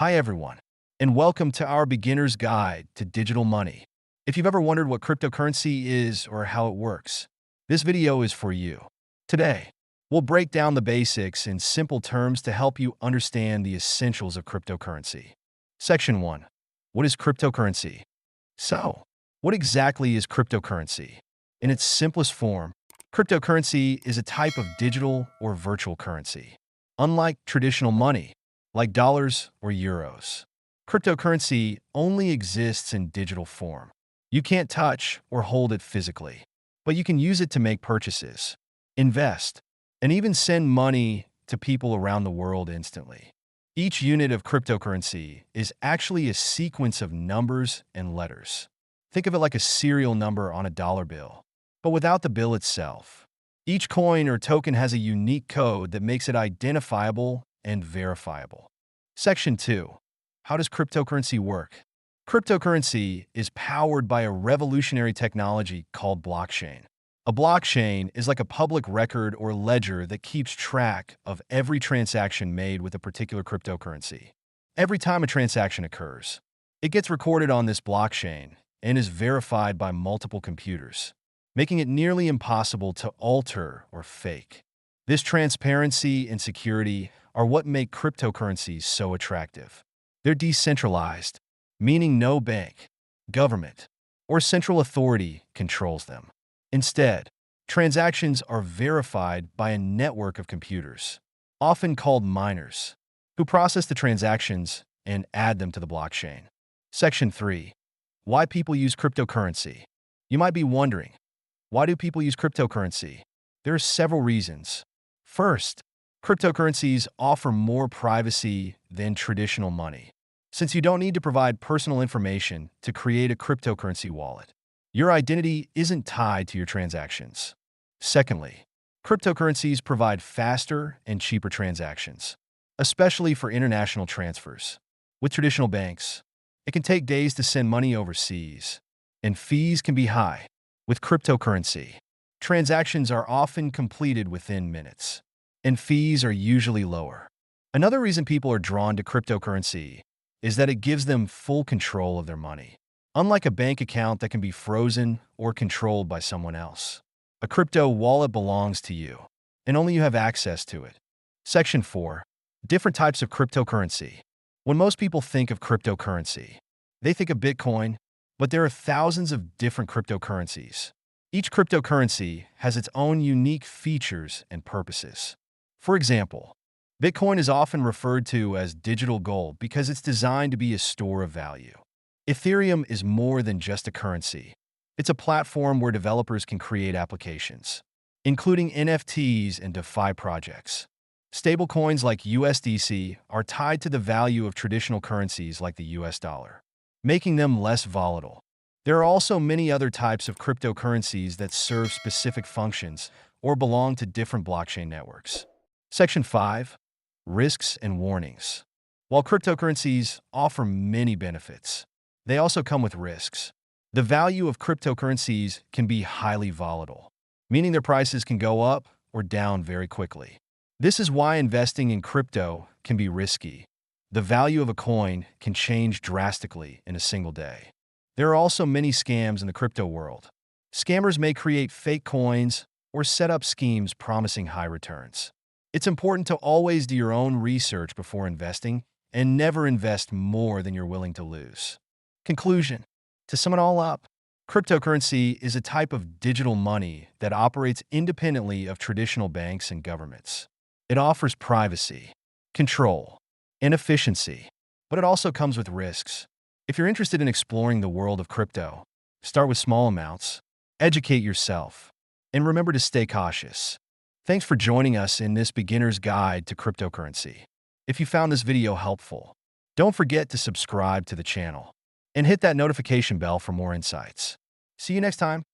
Hi everyone, and welcome to our beginner's guide to digital money. If you've ever wondered what cryptocurrency is or how it works, this video is for you. Today, we'll break down the basics in simple terms to help you understand the essentials of cryptocurrency. Section 1. What is cryptocurrency? So, what exactly is cryptocurrency? In its simplest form, cryptocurrency is a type of digital or virtual currency. Unlike traditional money, like dollars or euros, cryptocurrency only exists in digital form. You can't touch or hold it physically, but you can use it to make purchases, invest, and even send money to people around the world instantly. Each unit of cryptocurrency is actually a sequence of numbers and letters. Think of it like a serial number on a dollar bill, but without the bill itself. Each coin or token has a unique code that makes it identifiable and verifiable. Section 2. How does cryptocurrency work? Cryptocurrency is powered by a revolutionary technology called blockchain. A blockchain is like a public record or ledger that keeps track of every transaction made with a particular cryptocurrency. Every time a transaction occurs, it gets recorded on this blockchain and is verified by multiple computers, making it nearly impossible to alter or fake. This transparency and security are what make cryptocurrencies so attractive. They're decentralized, meaning no bank, government, or central authority controls them. Instead, transactions are verified by a network of computers, often called miners, who process the transactions and add them to the blockchain. Section 3. Why people use cryptocurrency? You might be wondering, why do people use cryptocurrency? There are several reasons. First, cryptocurrencies offer more privacy than traditional money, since you don't need to provide personal information to create a cryptocurrency wallet. Your identity isn't tied to your transactions. Secondly, cryptocurrencies provide faster and cheaper transactions, especially for international transfers. With traditional banks, it can take days to send money overseas, and fees can be high. With cryptocurrency, transactions are often completed within minutes, and fees are usually lower. Another reason people are drawn to cryptocurrency is that it gives them full control of their money. Unlike a bank account that can be frozen or controlled by someone else, a crypto wallet belongs to you, and only you have access to it. Section 4. Different types of cryptocurrency. When most people think of cryptocurrency, they think of Bitcoin, but there are thousands of different cryptocurrencies. Each cryptocurrency has its own unique features and purposes. For example, Bitcoin is often referred to as digital gold because it's designed to be a store of value. Ethereum is more than just a currency. It's a platform where developers can create applications, including NFTs and DeFi projects. Stablecoins like USDC are tied to the value of traditional currencies like the US dollar, making them less volatile. There are also many other types of cryptocurrencies that serve specific functions or belong to different blockchain networks. Section 5. Risks and warnings. While cryptocurrencies offer many benefits, they also come with risks. The value of cryptocurrencies can be highly volatile, meaning their prices can go up or down very quickly. This is why investing in crypto can be risky. The value of a coin can change drastically in a single day. There are also many scams in the crypto world. Scammers may create fake coins or set up schemes promising high returns. It's important to always do your own research before investing and never invest more than you're willing to lose. Conclusion. To sum it all up, cryptocurrency is a type of digital money that operates independently of traditional banks and governments. It offers privacy, control, and efficiency, but it also comes with risks. If you're interested in exploring the world of crypto, start with small amounts, educate yourself, and remember to stay cautious. Thanks for joining us in this beginner's guide to cryptocurrency. If you found this video helpful, don't forget to subscribe to the channel and hit that notification bell for more insights. See you next time.